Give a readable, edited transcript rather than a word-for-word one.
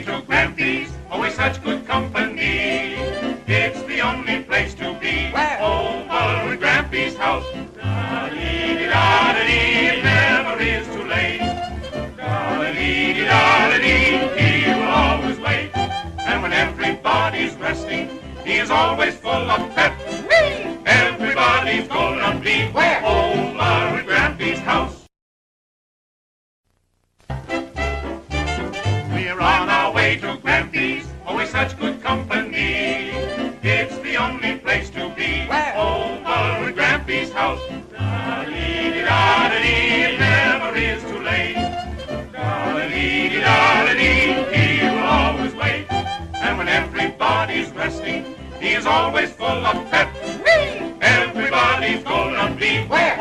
way to Grampy's, always such good company. It's the only place to be. Where? Over at Grampy's house. Da-dee-dee-da-dee, it never is too late. Da-dee-dee-da-dee, he will always wait. And when everybody's resting, he is always full of pep. Everybody's gonna be Where? over at Grampy's house. We're on our way to Grampy's, always such good company. It's the only place to be. Where? Over at Grampy's house. Da-dee-dee-da-dee, it never is too late. Da-dee-dee-da-dee, he will always wait. And when everybody's resting, he is always full of pep. Everybody's gonna be Where?